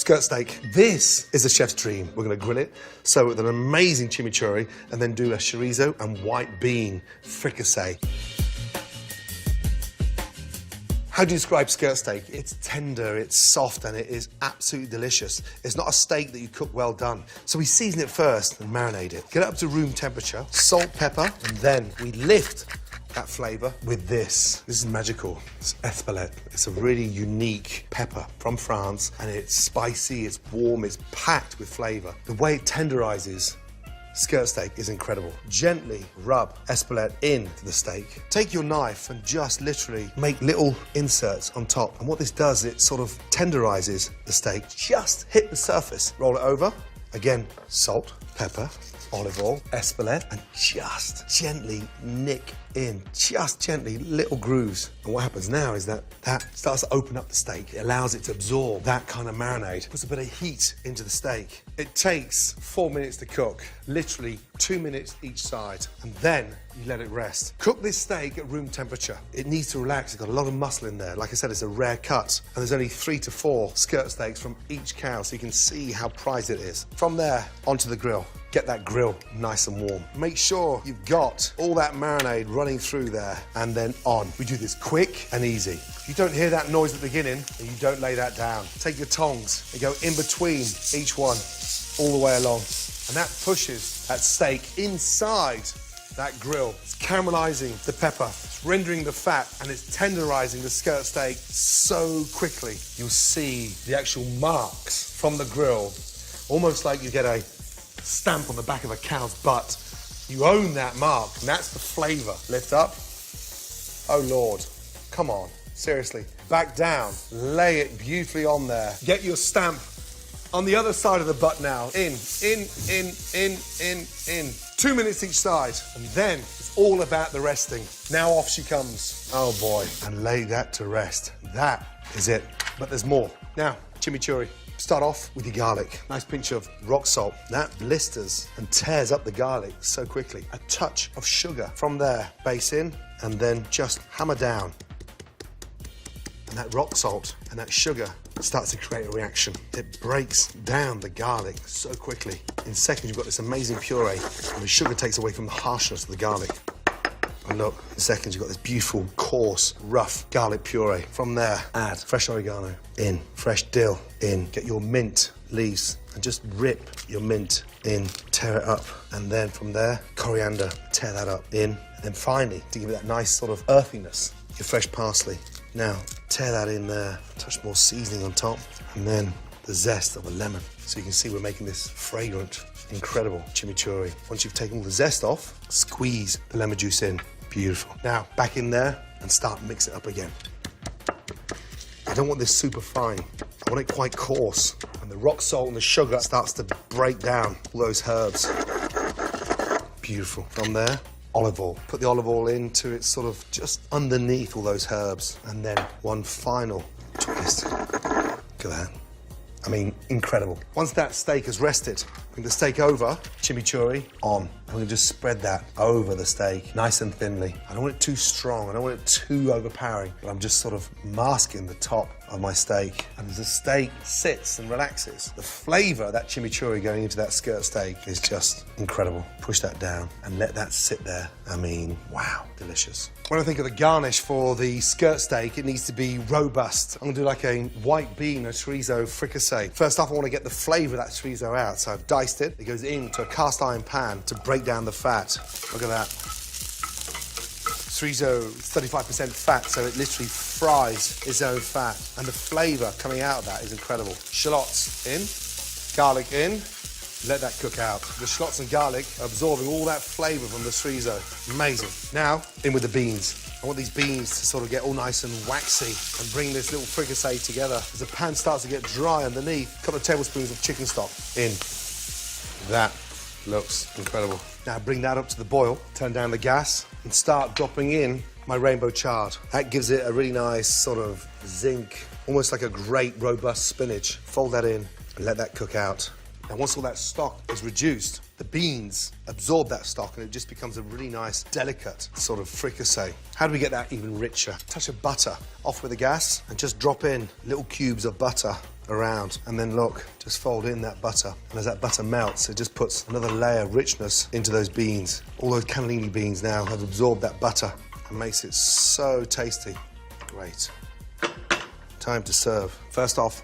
skirt steak. This is a chef's dream. We're gonna grill it, so with an amazing chimichurri, and then do a chorizo and white bean fricasse. How do you describe skirt steak? It's tender, it's soft, and it is absolutely delicious. It's not a steak that you cook well done. So we season it first and marinate it. Get it up to room temperature, salt, pepper, and then we lift that flavour with this. This is magical. It's Espelette. It's a really unique pepper from France, and it's spicy, it's warm, it's packed with flavour. The way it tenderises skirt steak is incredible. Gently rub Espelette into the steak. Take your knife and just literally make little inserts on top. And what this does, it sort of tenderises the steak. Just hit the surface. Roll it over. Again, salt, pepper, olive oil, Espelette, and just gently nick in, just gently, little grooves. And what happens now is that starts to open up the steak. It allows it to absorb that kind of marinade. Puts a bit of heat into the steak. It takes 4 minutes to cook, literally 2 minutes each side, and then you let it rest. Cook this steak at room temperature. It needs to relax. It's got a lot of muscle in there. Like I said, it's a rare cut, and there's only 3 to 4 skirt steaks from each cow, so you can see how prized it is. From there, onto the grill. Get that grill nice and warm. Make sure you've got all that marinade running through there, and then on. We do this quick and easy. If you don't hear that noise at the beginning, then you don't lay that down. Take your tongs and go in between each one, all the way along. And that pushes that steak inside that grill. It's caramelizing the pepper, it's rendering the fat, and it's tenderizing the skirt steak so quickly. You'll see the actual marks from the grill, almost like you get a stamp on the back of a cow's butt. You own that mark, and that's the flavor. Lift up. Oh Lord, come on, seriously. Back down, lay it beautifully on there. Get your stamp on the other side of the butt now. In. 2 minutes each side, and then it's all about the resting. Now off she comes. Oh boy, and lay that to rest. That is it, but there's more. Now, chimichurri. Start off with your garlic. Nice pinch of rock salt. That blisters and tears up the garlic so quickly. A touch of sugar. From there, base in, and then just hammer down. And that rock salt and that sugar starts to create a reaction. It breaks down the garlic so quickly. In seconds, you've got this amazing puree, and the sugar takes away from the harshness of the garlic. And look, in seconds, you've got this beautiful, coarse, rough garlic puree. From there, add fresh oregano in, fresh dill in. Get your mint leaves and just rip your mint in, tear it up. And then from there, coriander, tear that up in. And then finally, to give it that nice sort of earthiness, your fresh parsley. Now, tear that in there, a touch more seasoning on top, and then the zest of a lemon. So you can see we're making this fragrant, incredible chimichurri. Once you've taken all the zest off, squeeze the lemon juice in. Beautiful. Now, back in there and start mix it up again. I don't want this super fine. I want it quite coarse. And the rock salt and the sugar starts to break down all those herbs. Beautiful. From there, olive oil. Put the olive oil into it sort of just underneath all those herbs. And then one final twist. Look at that. I mean, incredible. Once that steak has rested, bring the steak over, chimichurri on. I'm gonna just spread that over the steak, nice and thinly. I don't want it too strong, I don't want it too overpowering, but I'm just sort of masking the top of my steak. And as the steak sits and relaxes, the flavor of that chimichurri going into that skirt steak is just incredible. Push that down and let that sit there. I mean, wow, delicious. When I think of the garnish for the skirt steak, it needs to be robust. I'm gonna do like a white bean, a chorizo fricasse. First off, I wanna get the flavor of that chorizo out. So I've diced it. It goes into a cast iron pan to break down the fat. Look at that. Chorizo is 35% fat, so it literally fries its own fat. And the flavor coming out of that is incredible. Shallots in, garlic in, let that cook out. The shallots and garlic are absorbing all that flavor from the chorizo. Amazing. Now, in with the beans. I want these beans to sort of get all nice and waxy and bring this little fricasse together. As the pan starts to get dry underneath, a couple of tablespoons of chicken stock in. That looks incredible. Now bring that up to the boil, turn down the gas, and start dropping in my rainbow chard. That gives it a really nice sort of zinc, almost like a great robust spinach. Fold that in and let that cook out. And once all that stock is reduced, the beans absorb that stock and it just becomes a really nice, delicate sort of fricasse. How do we get that even richer? Touch of butter off with the gas and just drop in little cubes of butter around, and then look, just fold in that butter, and as that butter melts, it just puts another layer of richness into those beans. All those cannellini beans now have absorbed that butter and makes it so tasty. Great. Time to serve. First off,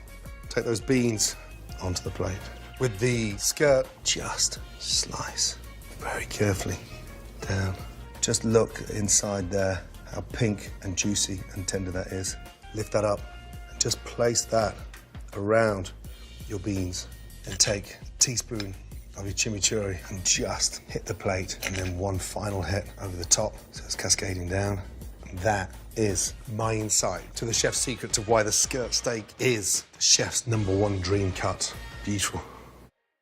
take those beans onto the plate. With the skirt, just slice very carefully down. Just look inside there, how pink and juicy and tender that is. Lift that up and just place that around your beans, and take a teaspoon of your chimichurri and just hit the plate, and then one final hit over the top so it's cascading down. And that is my insight to the chef's secret to why the skirt steak is the chef's #1 dream cut. Beautiful.